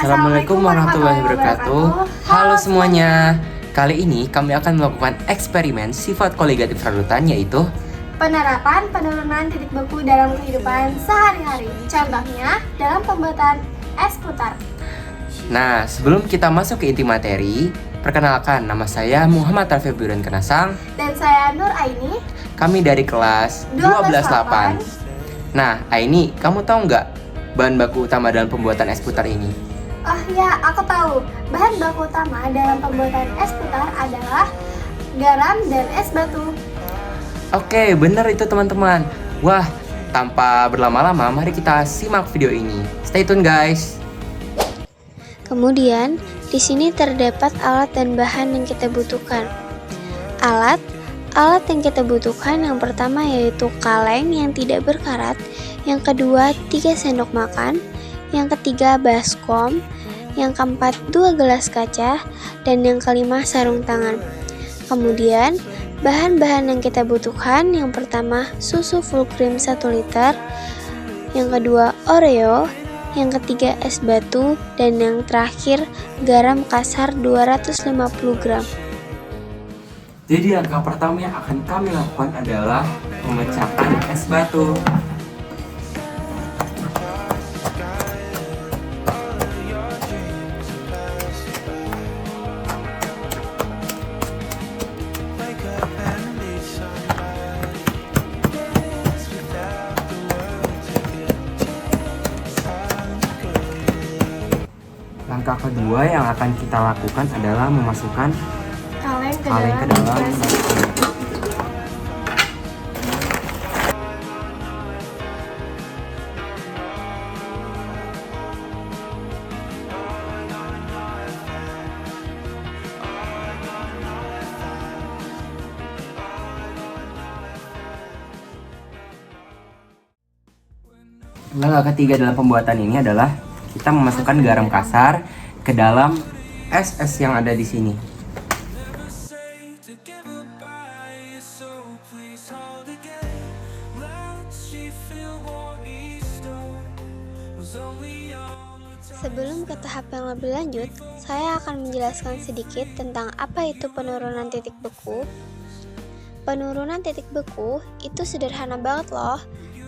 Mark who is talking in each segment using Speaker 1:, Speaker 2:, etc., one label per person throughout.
Speaker 1: Assalamualaikum warahmatullahi wabarakatuh. Halo semuanya. Kali ini kami akan melakukan eksperimen sifat koligatif rarutan, yaitu
Speaker 2: penerapan penurunan titik beku dalam kehidupan sehari-hari. Contohnya dalam pembuatan es putar.
Speaker 1: Nah, sebelum kita masuk ke inti materi, perkenalkan, nama saya Muhammad Raffi Buren Kenasang.
Speaker 2: Dan saya Nur Aini.
Speaker 1: Kami dari kelas 12-8. Nah, Aini, kamu tahu nggak bahan baku utama dalam pembuatan es putar ini?
Speaker 2: Oh ya, aku tahu. Bahan baku utama dalam pembuatan es putar adalah garam dan es batu.
Speaker 1: Oke, benar itu teman-teman. Wah, tanpa berlama-lama, mari kita simak video ini. Stay tune guys.
Speaker 3: Kemudian, di sini terdapat alat dan bahan yang kita butuhkan. Alat yang kita butuhkan yang pertama yaitu kaleng yang tidak berkarat, yang kedua 3 sendok makan, yang ketiga baskom, yang keempat 2 gelas kaca, dan yang kelima sarung tangan. Kemudian, bahan-bahan yang kita butuhkan yang pertama susu full cream 1 liter, yang kedua Oreo, yang ketiga es batu, dan yang terakhir garam kasar 250 gram.
Speaker 1: Jadi langkah pertama yang akan kami lakukan adalah memecahkan es batu. Langkah kedua yang akan kita lakukan adalah memasukkan
Speaker 2: Kaleng ke
Speaker 1: kaleng ke
Speaker 2: dalam
Speaker 1: dalam. Langkah ketiga dalam pembuatan ini adalah kita memasukkan garam kasar ke dalam es yang ada di sini.
Speaker 3: Sebelum ke tahap yang lebih lanjut, saya akan menjelaskan sedikit tentang apa itu penurunan titik beku. Penurunan titik beku itu sederhana banget loh.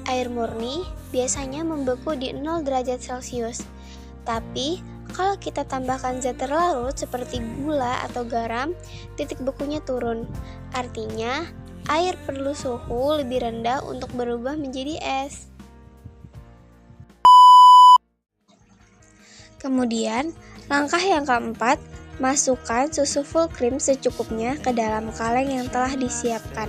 Speaker 3: Air murni biasanya membeku di 0 derajat Celcius. Tapi, kalau kita tambahkan zat terlarut seperti gula atau garam, titik bekunya turun. Artinya, air perlu suhu lebih rendah untuk berubah menjadi es. Kemudian, langkah yang keempat, masukkan susu full cream secukupnya ke dalam kaleng yang telah disiapkan.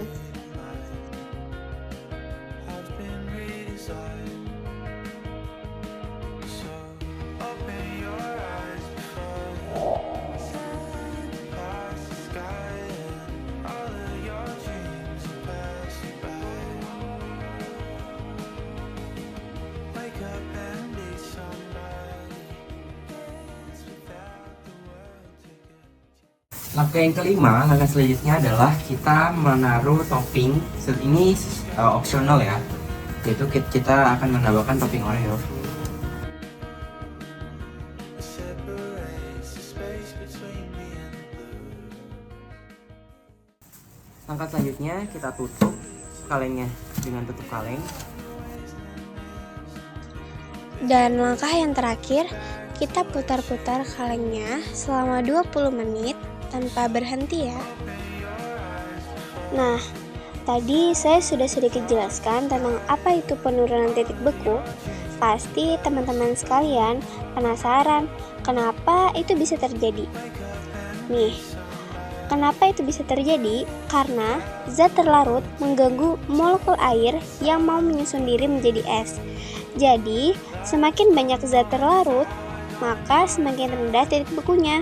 Speaker 1: Langkah yang kelima, langkah selanjutnya adalah kita menaruh topping. Ini opsional ya, yaitu kita akan menambahkan topping Oreo. Langkah selanjutnya kita tutup kalengnya dengan tutup kaleng.
Speaker 3: Dan langkah yang terakhir, kita putar-putar kalengnya selama 20 menit tanpa berhenti ya. Nah, tadi saya sudah sedikit jelaskan tentang apa itu penurunan titik beku. Pasti teman-teman sekalian penasaran kenapa itu bisa terjadi. Nih, kenapa itu bisa terjadi? Karena zat terlarut mengganggu molekul air yang mau menyusun diri menjadi es. Jadi, semakin banyak zat terlarut, maka semakin rendah titik bekunya.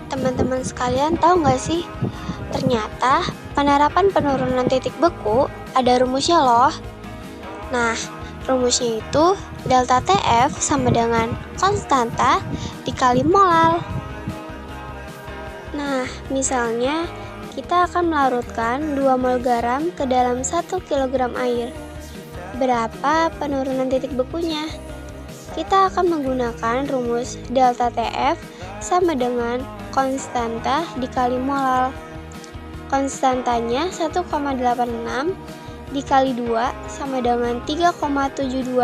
Speaker 3: Teman-teman sekalian tahu nggak sih? Ternyata penerapan penurunan titik beku ada rumusnya loh. Nah, rumusnya itu delta TF sama dengan konstanta dikali molal. Nah, misalnya kita akan melarutkan 2 mol garam ke dalam 1 kg air. Berapa penurunan titik bekunya? kita akan menggunakan rumus delta TF sama dengan konstanta dikali molal. Konstantanya 1,86 dikali 2 sama dengan 3,72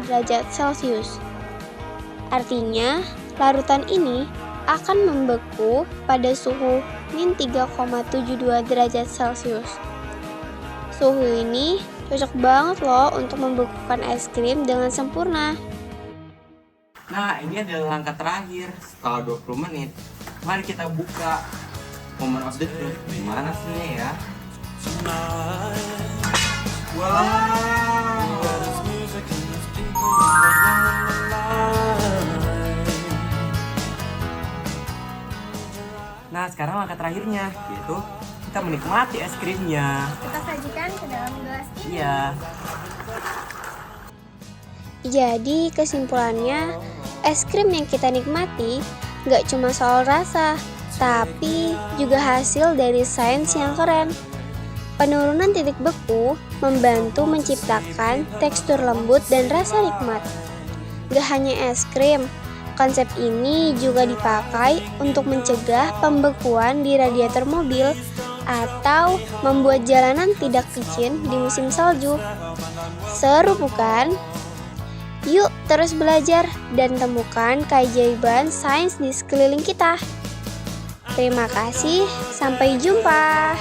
Speaker 3: derajat Celcius. Artinya, larutan ini akan membeku pada suhu min 3,72 derajat Celcius. Suhu ini cocok banget loh untuk membekukan es krim dengan sempurna.
Speaker 1: Nah, ini adalah langkah terakhir. Setelah 20 menit, mari kita buka moment of the truth. Gimana sih ya? Wow. Nah, sekarang langkah terakhirnya, yaitu kita menikmati es krimnya.
Speaker 2: Kita sajikan ke dalam gelas ini.
Speaker 1: Iya.
Speaker 3: Jadi kesimpulannya, es krim yang kita nikmati gak cuma soal rasa, tapi juga hasil dari sains yang keren. Penurunan titik beku membantu menciptakan tekstur lembut dan rasa nikmat. Gak hanya es krim, konsep ini juga dipakai untuk mencegah pembekuan di radiator mobil atau membuat jalanan tidak licin di musim salju. Seru bukan? Yuk terus belajar dan temukan keajaiban sains di sekeliling kita. Terima kasih, sampai jumpa.